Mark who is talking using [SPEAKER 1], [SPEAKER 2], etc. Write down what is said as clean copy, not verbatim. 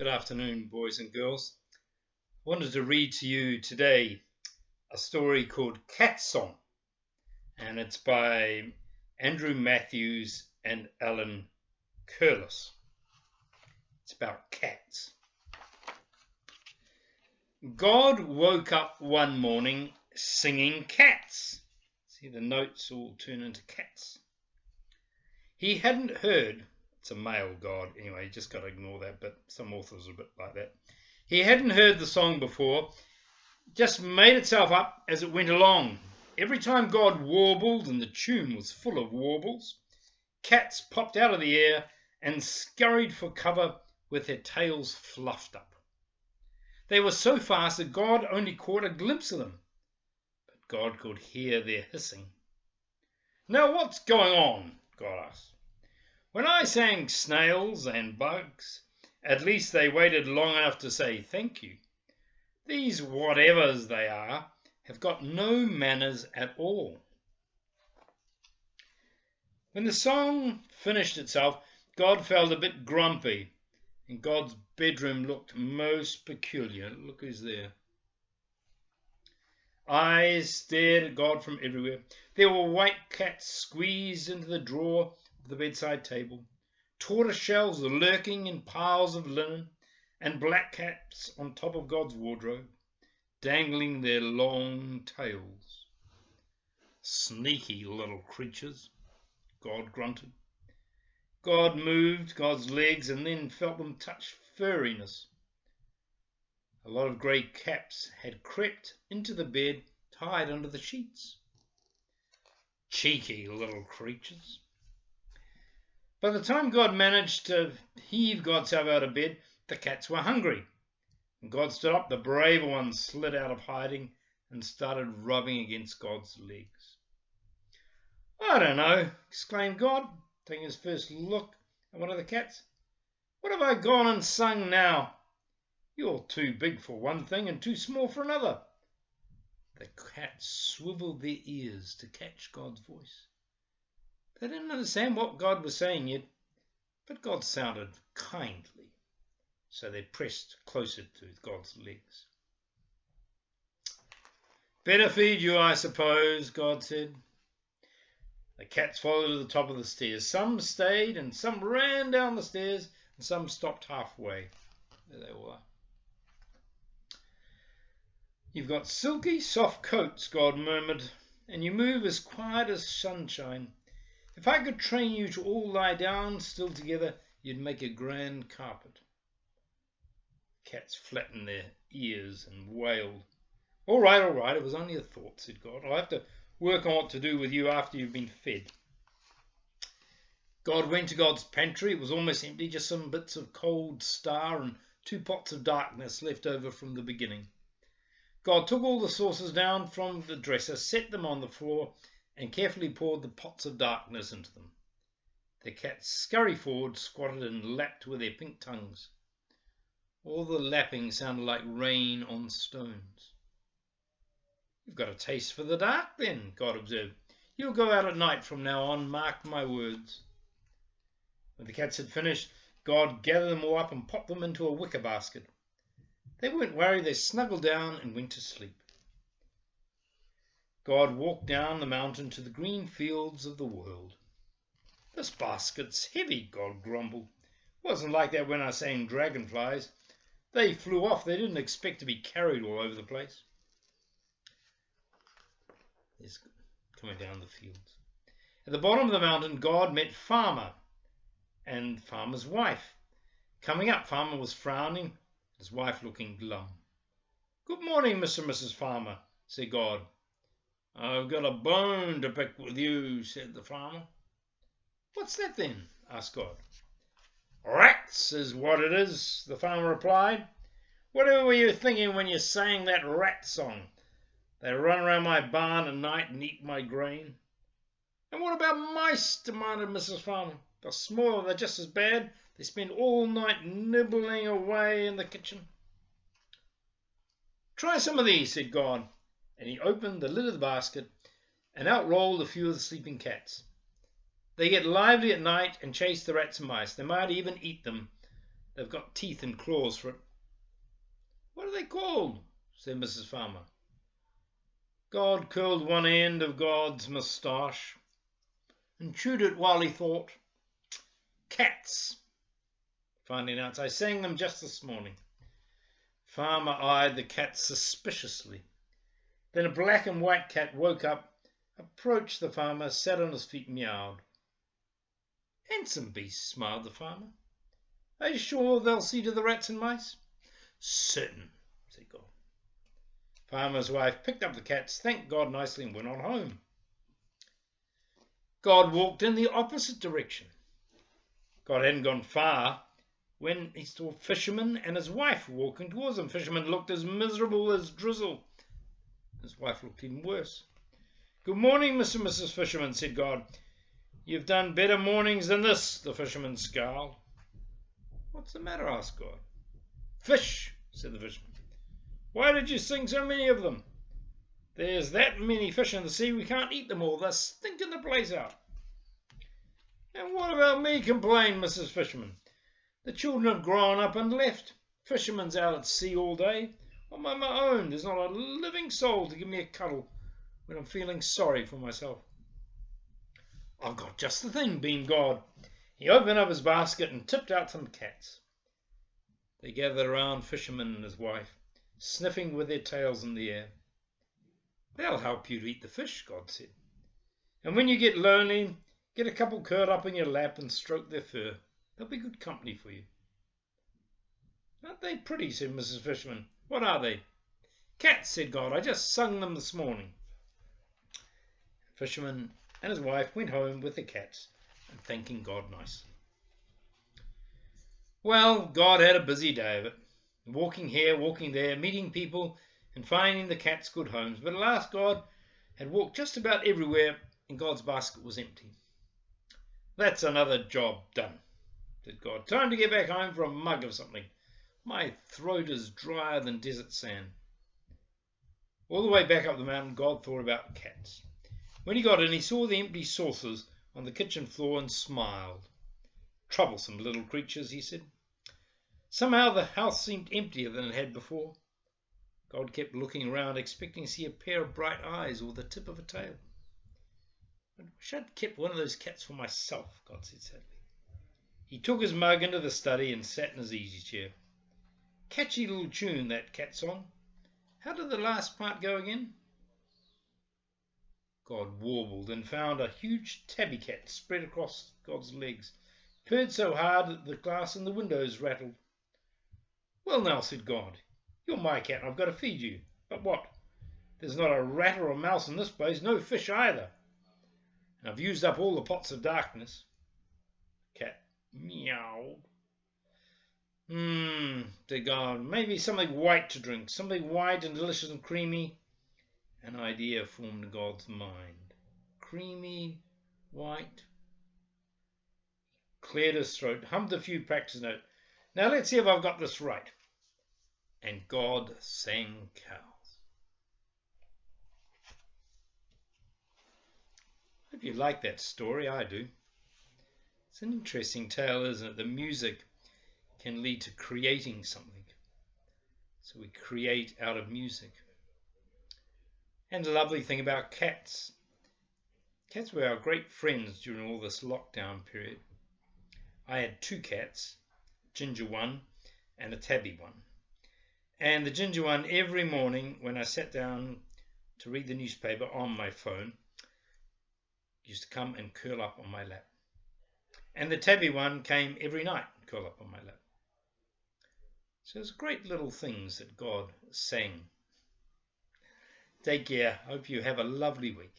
[SPEAKER 1] Good afternoon, boys and girls. I wanted to read to you today a story called Cat Song, and it's by Andrew Matthews and Allan Curless. It's about cats. God woke up one morning singing cats. See, the notes all turn into cats. He hadn't heard, it's a male God anyway, you just got to ignore that, but some authors are a bit like that. He hadn't heard the song before, just made itself up as it went along. Every time God warbled, and the tune was full of warbles, cats popped out of the air and scurried for cover with their tails fluffed up. They were so fast that God only caught a glimpse of them, but God could hear their hissing. "Now what's going on?" God asked. "When I sang snails and bugs, at least they waited long enough to say thank you. These whatevers they are have got no manners at all." When the song finished itself, God felt a bit grumpy, and God's bedroom looked most peculiar. Look who's there. Eyes stared at God from everywhere. There were white cats squeezed into the drawer of the bedside table, tortoise shells lurking in piles of linen, and black cats on top of God's wardrobe, dangling their long tails. "Sneaky little creatures," God grunted. God moved God's legs and then felt them touch furriness. A lot of grey cats had crept into the bed, tied under the sheets. Cheeky little creatures. By the time God managed to heave Godself out of bed, the cats were hungry. When God stood up, the braver ones slid out of hiding and started rubbing against God's legs. "I don't know," exclaimed God, taking his first look at one of the cats. "What have I gone and sung now? You're too big for one thing and too small for another." The cats swiveled their ears to catch God's voice. They didn't understand what God was saying yet, but God sounded kindly, so they pressed closer to God's legs. "Better feed you, I suppose," God said. The cats followed to the top of the stairs. Some stayed and some ran down the stairs and some stopped halfway. There they all are. "You've got silky, soft coats," God murmured, "and you move as quiet as sunshine. If I could train you to all lie down still together, you'd make a grand carpet." Cats flattened their ears and wailed. All right, it was only a thought," said God. "I'll have to work on what to do with you after you've been fed." God went to God's pantry. It was almost empty, just some bits of cold star and 2 pots of darkness left over from the beginning. God took all the saucers down from the dresser, set them on the floor, and carefully poured the pots of darkness into them. The cats scurried forward, squatted, and lapped with their pink tongues. All the lapping sounded like rain on stones. "You've got a taste for the dark, then," God observed. "You'll go out at night from now on, mark my words." When the cats had finished, God gathered them all up and popped them into a wicker basket. They weren't worried. They snuggled down and went to sleep. God walked down the mountain to the green fields of the world. "This basket's heavy," God grumbled. "It wasn't like that when I sang dragonflies. They flew off. They didn't expect to be carried all over the place." He's coming down the fields. At the bottom of the mountain, God met Farmer and Farmer's wife. Coming up, Farmer was frowning, his wife looking glum. "Good morning, Mr. and Mrs. Farmer," said God. "I've got a bone to pick with you," said the farmer. "What's that then?" asked God. "Rats is what it is," the farmer replied. "Whatever were you thinking when you sang that rat song? They run around my barn at night and eat my grain." "And what about mice?" demanded Mrs. Farmer. "They're smaller, they're just as bad. They spend all night nibbling away in the kitchen." "Try some of these," said God, and he opened the lid of the basket, and out rolled a few of the sleeping cats. "They get lively at night and chase the rats and mice. They might even eat them, They've got teeth and claws for it. What are they called? Said Mrs. Farmer. God curled one end of God's moustache and chewed it while he thought. Cats, finally announced. I sang them just this morning. Farmer eyed the cat suspiciously. Then a black and white cat woke up, approached the farmer, sat on his feet, meowed. Handsome beast, smiled the farmer. Are you sure they'll see to the rats and mice? Certain, said God. Farmer's wife picked up the cats, thanked God nicely, and went on home. God walked in the opposite direction. God hadn't gone far when he saw a fisherman and his wife walking towards him. Fisherman looked as miserable as drizzle. His wife looked even worse. Good morning, Mr. and Mrs. Fisherman, said God. You've done better mornings than this, the fisherman scowled. What's the matter? Asked God. Fish, said the fisherman. Why did you sing so many of them? There's that many fish in the sea, we can't eat them all. They're stinking the place out. And what about me? Complained Mrs. Fisherman. The children have grown up and left. Fisherman's out at sea all day. I'm on my own. There's not a living soul to give me a cuddle when I'm feeling sorry for myself. I've got just the thing, beamed God. He opened up his basket and tipped out some cats. They gathered around Fisherman and his wife, sniffing with their tails in the air. They'll help you to eat the fish, God said. And when you get lonely, get a couple curled up in your lap and stroke their fur. They'll be good company for you. Aren't they pretty? Said Mrs. Fisherman. What are they? Cats, said God. I just sung them this morning. Fisherman and his wife went home with the cats and thanking God nicely. Well, God had a busy day of it, walking here, walking there, meeting people and finding the cats good homes. But at last God had walked just about everywhere and God's basket was empty. That's another job done, said God. Time to get back home for a mug of something. My throat is drier than desert sand. All the way back up the mountain, God thought about cats. When he got in, he saw the empty saucers on the kitchen floor and smiled. Troublesome little creatures, he said. Somehow the house seemed emptier than it had before. God kept looking around, expecting to see a pair of bright eyes or the tip of a tail. I wish I'd kept one of those cats for myself, God said sadly. He took his mug into the study and sat in his easy chair. Catchy little tune, that cat song. How did the last part go again? God warbled and found a huge tabby cat spread across God's legs, purred so hard that the glass in the windows rattled. Well now, said God, you're my cat and I've got to feed you. But what? There's not a rat or a mouse in this place, no fish either. And I've used up all the pots of darkness. Cat meowed. Said God, maybe something white to drink, something white and delicious and creamy. An idea formed in God's mind. Creamy, white. He cleared his throat, hummed a few practice notes. Now let's see if I've got this right. And God sang cows. Hope you like that story. I do. It's an interesting tale, isn't it? The music can lead to creating something. So we create out of music. And the lovely thing about cats. Cats were our great friends during all this lockdown period. I had two cats, Ginger one and a Tabby one. And the Ginger one, every morning when I sat down to read the newspaper on my phone, used to come and curl up on my lap. And the Tabby one came every night and curl up on my lap. So it's great little things that God sang. Take care. Hope you have a lovely week.